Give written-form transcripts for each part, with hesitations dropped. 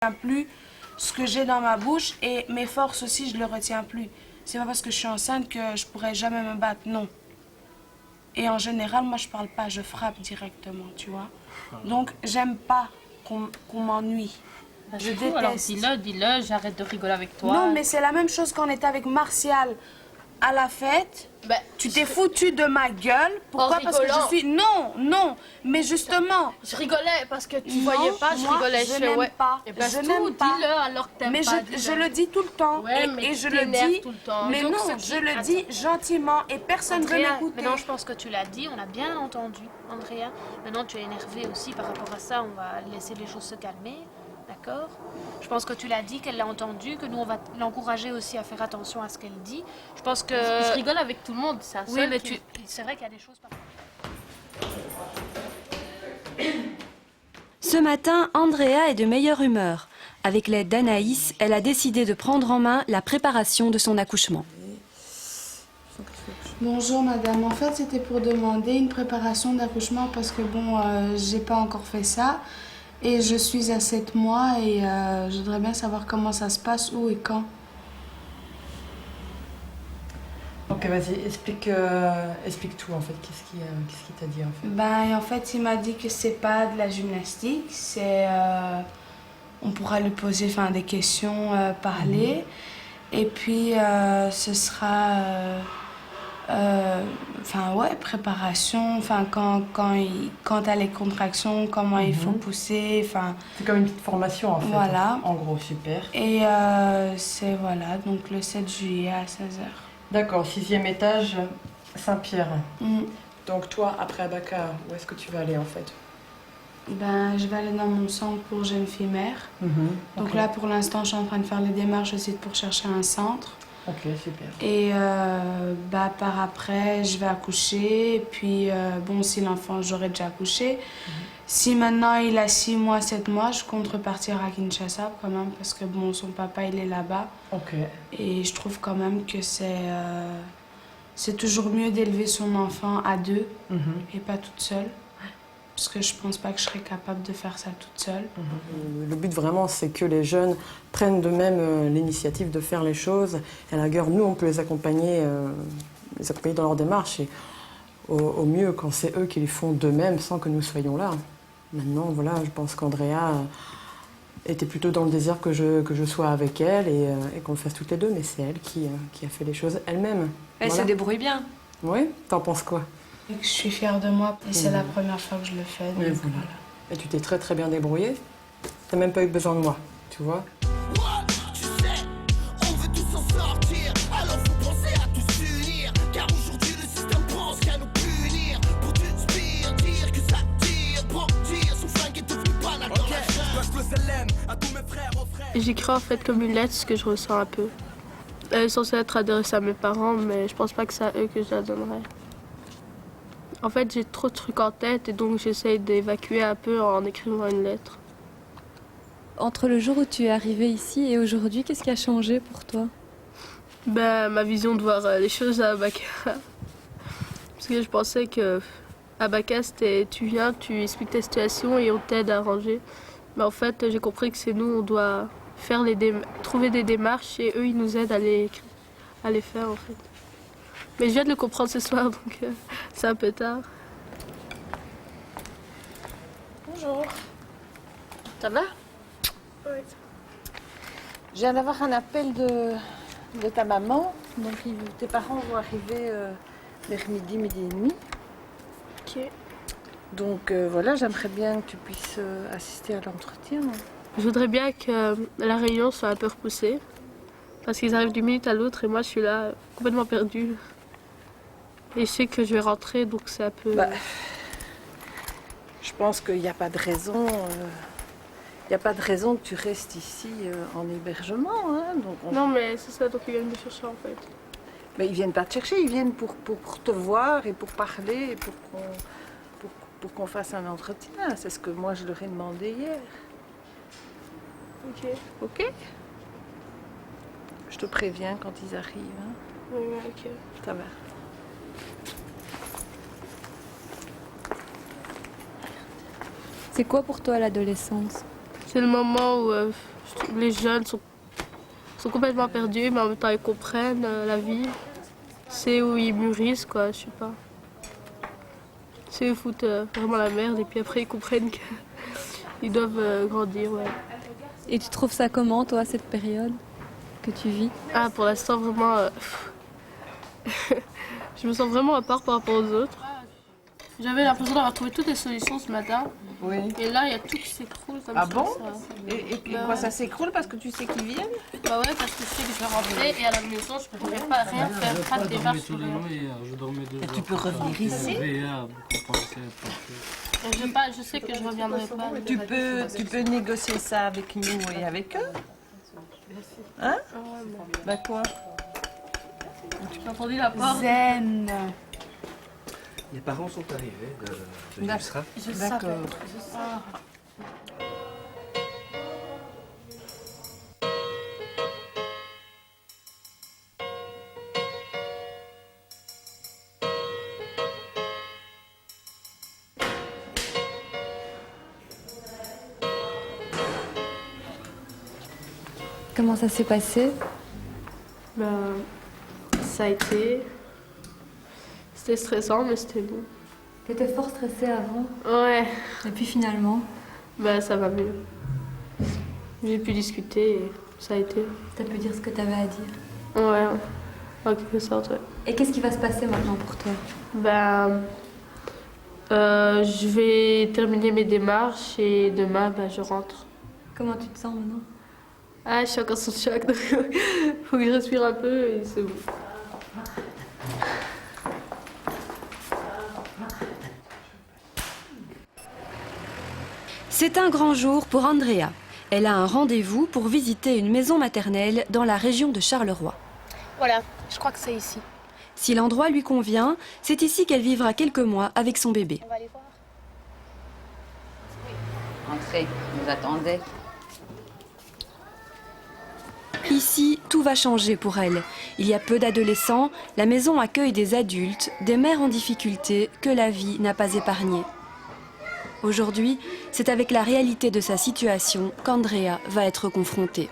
retiens plus ce que j'ai dans ma bouche et mes forces aussi, je le retiens plus. C'est pas parce que je suis enceinte que je pourrais jamais me battre, non. Et en général, moi, je parle pas, je frappe directement, tu vois. Donc, j'aime pas qu'on m'ennuie. Bah, Je fou, alors déteste. dis-le, j'arrête de rigoler avec toi. Non, mais c'est la même chose quand on était avec Martial à la fête. Bah, Tu t'es foutu de ma gueule. Pourquoi? Parce que je suis... Non, non. Mais justement... Je rigolais parce que tu non, voyais pas, je moi, rigolais. je n'aime pas. Et ben, je n'aime pas. dis-le alors que t'aimes Mais pas. je le dis tout le temps. Ouais, mais et tu je le t'énerves dis... tout le temps. Mais Donc, non, ce je qui- le dis gentiment et personne ne veut Andrea, m'écouter. maintenant je pense que tu l'as dit, on a bien entendu, Andrea. Maintenant tu es énervée aussi par rapport à ça, on va laisser les choses se calmer, d'accord? Je pense que tu l'as dit, qu'elle l'a entendu, que nous on va l'encourager aussi à faire attention à ce qu'elle dit. Je pense que... Je rigole avec tout le monde, ça. Oui, mais c'est vrai qu'il y a des choses parfois. Ce matin, Andrea est de meilleure humeur. Avec l'aide d'Anaïs, elle a décidé de prendre en main la préparation de son accouchement. Bonjour madame, en fait c'était pour demander une préparation d'accouchement parce que bon, j'ai pas encore fait ça et je suis à 7 mois et je voudrais bien savoir comment ça se passe, où et quand. Ok, vas-y, explique tout en fait, qu'est-ce qui t'a dit en fait? Ben en fait il m'a dit que c'est pas de la gymnastique, c'est... on pourra lui poser des questions, parler et puis ce sera... ouais, préparation, quand t'as les contractions, comment il faut pousser, C'est comme une petite formation en fait. Voilà. En gros, super. Et c'est voilà, donc le 7 juillet à 16h. D'accord, 6e étage, Saint-Pierre. Donc toi, après Abaca, où est-ce que tu vas aller en fait? Ben, je vais aller dans mon centre pour jeunes filles mères. Donc Ok. là, pour l'instant, je suis en train de faire les démarches aussi pour chercher un centre. Ok, super. Et par après, je vais accoucher. Et puis, bon, si l'enfant, j'aurais déjà accouché. Si maintenant il a 6 mois, 7 mois, je compte repartir à Kinshasa quand même. Parce que bon, son papa, il est là-bas. Ok. Et je trouve quand même que c'est toujours mieux d'élever son enfant à deux et pas toute seule. Parce que je pense pas que je serais capable de faire ça toute seule. Le but vraiment, c'est que les jeunes prennent d'eux-mêmes l'initiative de faire les choses. Et à la rigueur, nous, on peut les accompagner dans leur démarche. Et au mieux, quand c'est eux qui les font d'eux-mêmes sans que nous soyons là. Maintenant, voilà, je pense qu'Andrea était plutôt dans le désir que je sois avec elle et qu'on le fasse toutes les deux. Mais c'est elle qui a fait les choses elle-même. Elle se débrouille bien. Oui, t'en penses quoi? Et que je suis fière de moi et c'est la première fois que je le fais. Donc Et voilà. Et tu t'es très très bien débrouillée. T'as même pas eu besoin de moi, tu vois. Tu sais, on veut tous s'en sortir, alors faut penser à tous s'unir. Car aujourd'hui le système pense qu'à nous punir. Pour tu spires, dire que ça tire, brandir, son flingue est devenu banal dans la jungle. J'écris en fait comme une lettre ce que je ressens un peu. Elle est censée être adressée à mes parents, mais je pense pas que c'est à eux que je la donnerai. En fait, j'ai trop de trucs en tête et donc j'essaye d'évacuer un peu en écrivant une lettre. Entre le jour où tu es arrivée ici et aujourd'hui, qu'est-ce qui a changé pour toi? Ben, ma vision de voir les choses à Abaca. Parce que je pensais que Abaca, c'était tu viens, tu expliques ta situation et on t'aide à arranger. Mais en fait, j'ai compris que c'est nous, on doit faire trouver des démarches et eux, ils nous aident à les faire en fait. Mais je viens de le comprendre ce soir, donc c'est un peu tard. Bonjour. Ça va? Oui. Je viens d'avoir un appel de ta maman. Donc tes parents vont arriver vers midi et demi. Ok. Donc voilà, j'aimerais bien que tu puisses assister à l'entretien. Je voudrais bien que la réunion soit un peu repoussée. Parce qu'ils arrivent d'une minute à l'autre et moi je suis là complètement perdue. Et je sais que je vais rentrer, donc c'est un peu... Je pense qu'il n'y a pas de raison. Il n'y a pas de raison que tu restes ici en hébergement. Hein, donc Non, mais c'est ça, donc ils viennent me chercher en fait. Mais ils viennent pas te chercher, ils viennent pour te voir et pour parler et pour qu'on fasse un entretien. C'est ce que moi je leur ai demandé hier. Ok. Ok? Je te préviens quand ils arrivent. Hein. Oui, ok. Ça va. C'est quoi pour toi l'adolescence? C'est le moment où Les jeunes sont complètement perdus, mais en même temps ils comprennent la vie. C'est où ils mûrissent, quoi, je sais pas. C'est où ils foutent vraiment la merde et puis après ils comprennent qu'ils doivent grandir, ouais. Et tu trouves ça comment, toi, cette période que tu vis? Ah, pour l'instant, vraiment, je me sens vraiment à part par rapport aux autres. J'avais l'impression d'avoir trouvé toutes les solutions ce matin. Oui. Et là, il y a tout qui s'écroule comme Ah ça. bon ça. Et quoi, ça s'écroule parce que tu sais qu'ils viennent? Bah ouais, parce que je sais que je vais rentrer et à la maison, je ne pourrais pas rien faire, pas de démarche. Et tu peux revenir ici. Je sais que je reviendrai pas. Tu peux négocier ça avec nous et avec eux? Hein? Bah quoi? Tu as entendu la porte? Zen. Les parents sont arrivés de Yusra. Je D'accord. savais. Comment ça s'est passé? Ben, ça a été... C'était stressant, mais c'était bon. T'étais fort stressée avant. Ouais, Et puis finalement, ben ça va mieux. J'ai pu discuter et ça a été... t'as pu dire ce que t'avais à dire. Ouais, en quelque sorte, ouais. Et qu'est-ce qui va se passer maintenant pour toi? Ben, je vais terminer mes démarches et demain, ben, je rentre. Comment tu te sens maintenant? Ah, je suis encore sous le choc, donc faut que je respire un peu et c'est bon. C'est un grand jour pour Andrea. Elle a un rendez-vous pour visiter une maison maternelle dans la région de Charleroi. Voilà, je crois que c'est ici. Si l'endroit lui convient, c'est ici qu'elle vivra quelques mois avec son bébé. On va aller voir. Entrez, vous attendez. Ici, tout va changer pour elle. Il y a peu d'adolescents, la maison accueille des adultes, des mères en difficulté que la vie n'a pas épargnées. Aujourd'hui, c'est avec la réalité de sa situation qu'Andrea va être confrontée.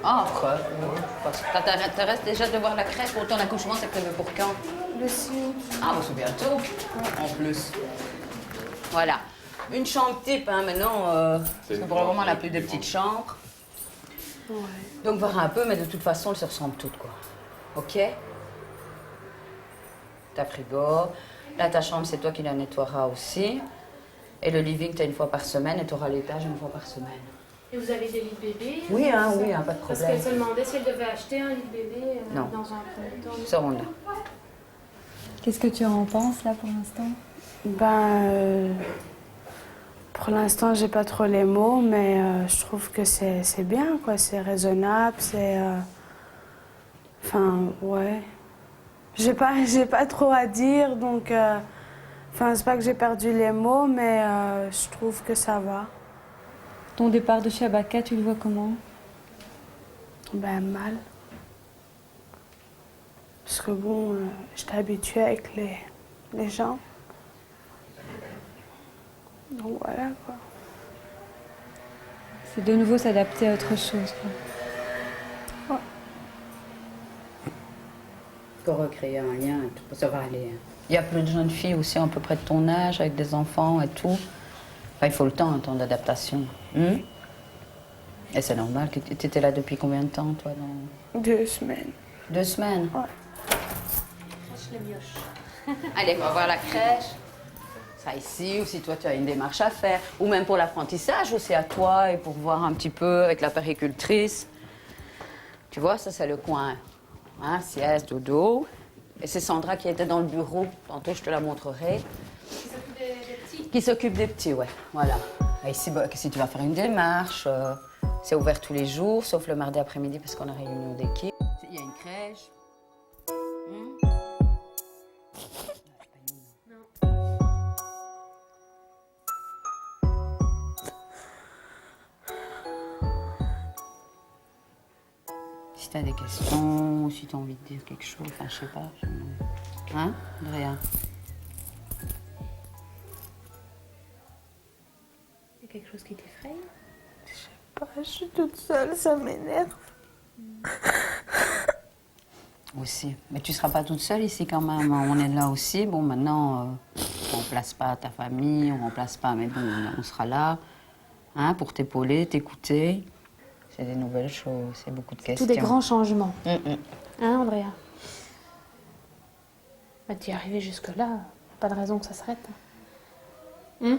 Ah, quoi? Parce que t'intéresses déjà de voir la crèche, pour ton accouchement, c'est prévu pour quand? Le 6 août. Ah, bah, c'est bientôt, en plus. Voilà. Une chambre type, hein, maintenant, parce que pour le moment, on n'a plus de petites chambres. Ouais. Donc, voir un peu, mais de toute façon, elles se ressemblent toutes, quoi. Ok? Ta frigo. Là, ta chambre, c'est toi qui la nettoieras aussi. Et le living, t'as une fois par semaine, et t'auras l'étage une fois par semaine. Et vous avez des lits de bébé? Oui, hein, oui, hein, pas de Parce problème. qu'elle se demandait si elle devait acheter un lit de bébé Non. dans un premier temps. Ça, on l'a. Qu'est-ce que tu en penses là pour l'instant? Ben, pour l'instant, j'ai pas trop les mots, mais je trouve que c'est bien, quoi. C'est raisonnable, c'est... Enfin, ouais. J'ai pas trop à dire, donc... Enfin, c'est pas que j'ai perdu les mots, mais je trouve que ça va. Ton départ de chez Abaka, tu le vois comment? Ben, mal. Parce que bon, j'étais habituée avec les gens. Donc voilà, quoi. C'est de nouveau s'adapter à autre chose, quoi. Pour recréer un lien, et tout, ça va aller. Il y a plein de jeunes filles aussi à peu près de ton âge, avec des enfants et tout. Enfin, il faut le temps d'adaptation. Et c'est normal. Tu étais là depuis combien de temps, toi 2 semaines. 2 semaines? Ouais. Les mioches. Allez, on va voir la crèche. Ça ici, ou si toi tu as une démarche à faire. Ou même pour l'apprentissage aussi à toi, et pour voir un petit peu avec la péricultrice. Tu vois, ça c'est le coin. Hein, sieste, dodo. Et c'est Sandra qui était dans le bureau. Tantôt, je te la montrerai. Qui s'occupe des petits? Qui s'occupe des petits, ouais. Voilà. Et ici, bah, si tu vas faire une démarche, c'est ouvert tous les jours, sauf le mardi après-midi parce qu'on a réunion d'équipe. Il y a une crèche. Si tu as des questions, ou si tu as envie de dire quelque chose, enfin, je sais pas. Hein, Andrea? Il y a quelque chose. chose qui t'effraie? Je suis toute seule, ça m'énerve. Aussi. Mais tu ne seras pas toute seule ici quand même. On est là aussi. Bon, maintenant, on ne remplace pas ta famille, on ne remplace pas, mais bon, on sera là hein, pour t'épauler, t'écouter. C'est des nouvelles choses, c'est beaucoup de questions. Tous des grands changements. Hein, Andrea? Bah, tu es arrivée jusque-là, pas de raison que ça s'arrête. Ouais,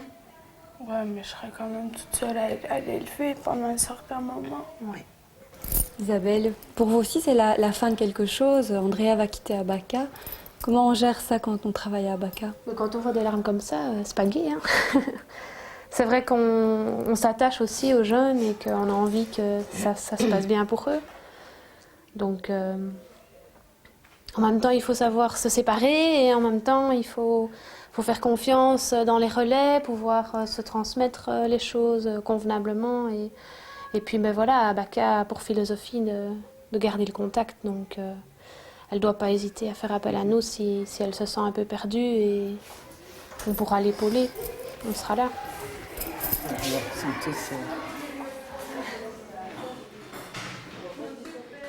mais je serai quand même toute seule à l'élever pendant un certain moment. Oui. Isabelle, pour vous aussi, c'est la fin de quelque chose. Andrea va quitter Abaka. Comment on gère ça quand on travaille à Abaka? Quand on voit des larmes comme ça, c'est pas gai. Hein. C'est vrai qu'on s'attache aussi aux jeunes et qu'on a envie que ça se passe bien pour eux. Donc, en même temps, il faut savoir se séparer et en même temps, il faut faire confiance dans les relais, pouvoir se transmettre les choses convenablement. Et puis, ben voilà, Abaka a pour philosophie de garder le contact. Donc, elle ne doit pas hésiter à faire appel à nous si elle se sent un peu perdue et on pourra l'épauler. On sera là.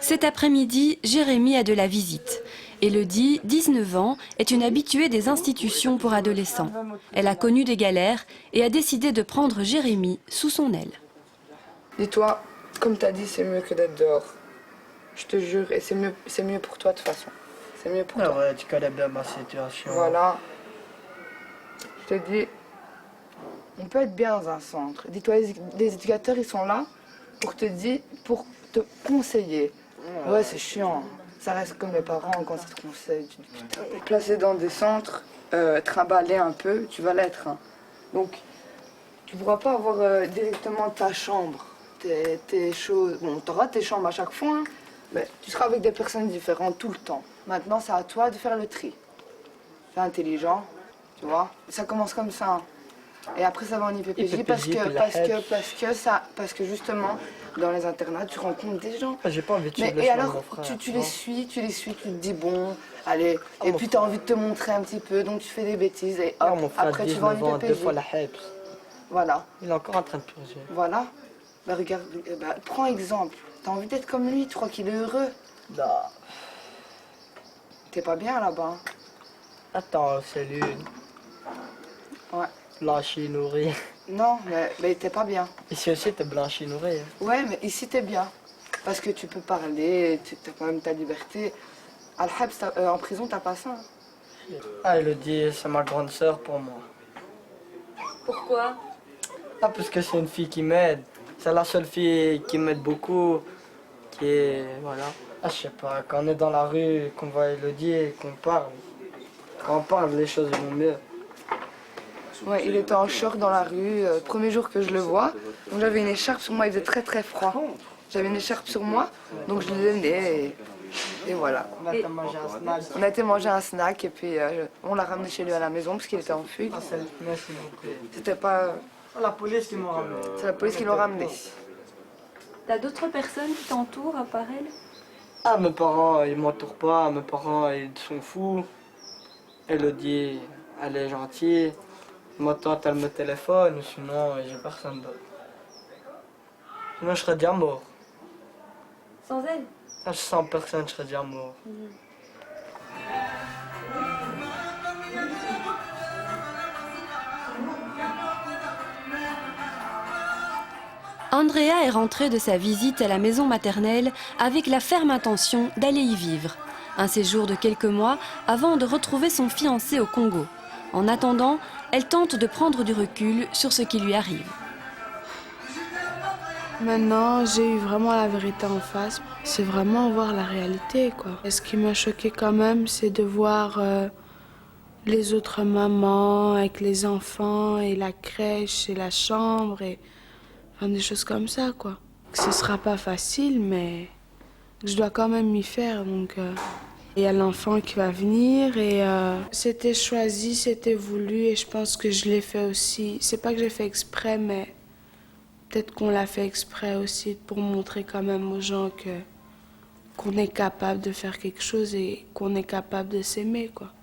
Cet après-midi, Jérémy a de la visite. Élodie, 19 ans, est une habituée des institutions pour adolescents. Elle a connu des galères et a décidé de prendre Jérémy sous son aile. Dis-toi, comme tu as dit, c'est mieux que d'être dehors. Je te jure, et c'est mieux pour toi de toute façon. C'est mieux pour toi. Ouais, tu connais bien ma situation. Voilà. Je te dis, on peut être bien dans un centre. Dis-toi, les éducateurs, ils sont là pour te conseiller. Ouais, c'est chiant. Ça reste comme les parents quand ça te conseille. Tu dis, putain, placé dans des centres, trimballé un peu, tu vas l'être. Hein. Donc, tu ne pourras pas avoir directement ta chambre, tes choses. Bon, tu auras tes chambres à chaque fois, hein, mais tu seras avec des personnes différentes tout le temps. Maintenant, c'est à toi de faire le tri. C'est intelligent, tu vois. Ça commence comme ça. Hein. Et après, ça va en IPPJ parce que justement, dans les internats, tu rencontres des gens. J'ai pas envie de suivre Et alors, tu les suis, tu te dis bon, allez. Et puis, tu as envie de te montrer un petit peu, donc tu fais des bêtises et hop, mon frère, après, tu vas en IPPJ. 2 fois la HEPS. Voilà. Il est encore en train de purger. Voilà. Bah, regarde, prends exemple. T'as envie d'être comme lui, tu crois qu'il est heureux? Non. T'es pas bien là-bas. Attends, c'est lui. Ouais. Blanchi, nourri. Non, mais t'es pas bien. Ici aussi, t'es blanchi, nourri. Ouais, mais ici, t'es bien. Parce que tu peux parler, t'as quand même ta liberté. À l'Habs, en prison, t'as pas ça. Hein. Ah, Elodie, c'est ma grande sœur pour moi. Pourquoi? Ah, parce que c'est une fille qui m'aide. C'est la seule fille qui m'aide beaucoup. Qui est. Voilà. Ah, je sais pas, quand on est dans la rue, qu'on voit Elodie et qu'on parle. Quand on parle, les choses vont mieux. Ouais, il était en short dans la rue, premier jour que je le vois. Donc j'avais une écharpe sur moi, il faisait très très froid. J'avais une écharpe sur moi, donc je l'ai donnée et voilà. On a été manger un snack. On a été manger un snack et puis on l'a ramené chez lui à la maison parce qu'il était en fuite. Ah, merci beaucoup. C'était pas... La police qui m'a ramené. C'est la police qui l'a ramené. T'as d'autres personnes qui t'entourent à part elle? Ah, mes parents, ils m'entourent pas. Mes parents, ils sont fous. Elodie, elle est gentille. Ma tante, elle me téléphone, sinon j'ai personne d'autre. Sinon je serais déjà mort. Sans elle? Ah, sans personne, je serais déjà mort. Andrea est rentrée de sa visite à la maison maternelle avec la ferme intention d'aller y vivre. Un séjour de quelques mois avant de retrouver son fiancé au Congo. En attendant, elle tente de prendre du recul sur ce qui lui arrive. Maintenant, j'ai eu vraiment la vérité en face. C'est vraiment voir la réalité, quoi. Et ce qui m'a choqué quand même, c'est de voir les autres mamans avec les enfants et la crèche et la chambre et enfin, des choses comme ça, quoi. Ce sera pas facile, mais je dois quand même m'y faire, donc... Il y a l'enfant qui va venir et c'était choisi, c'était voulu et je pense que je l'ai fait aussi. C'est pas que j'ai fait exprès, mais peut-être qu'on l'a fait exprès aussi pour montrer quand même aux gens qu'on est capable de faire quelque chose et qu'on est capable de s'aimer, quoi.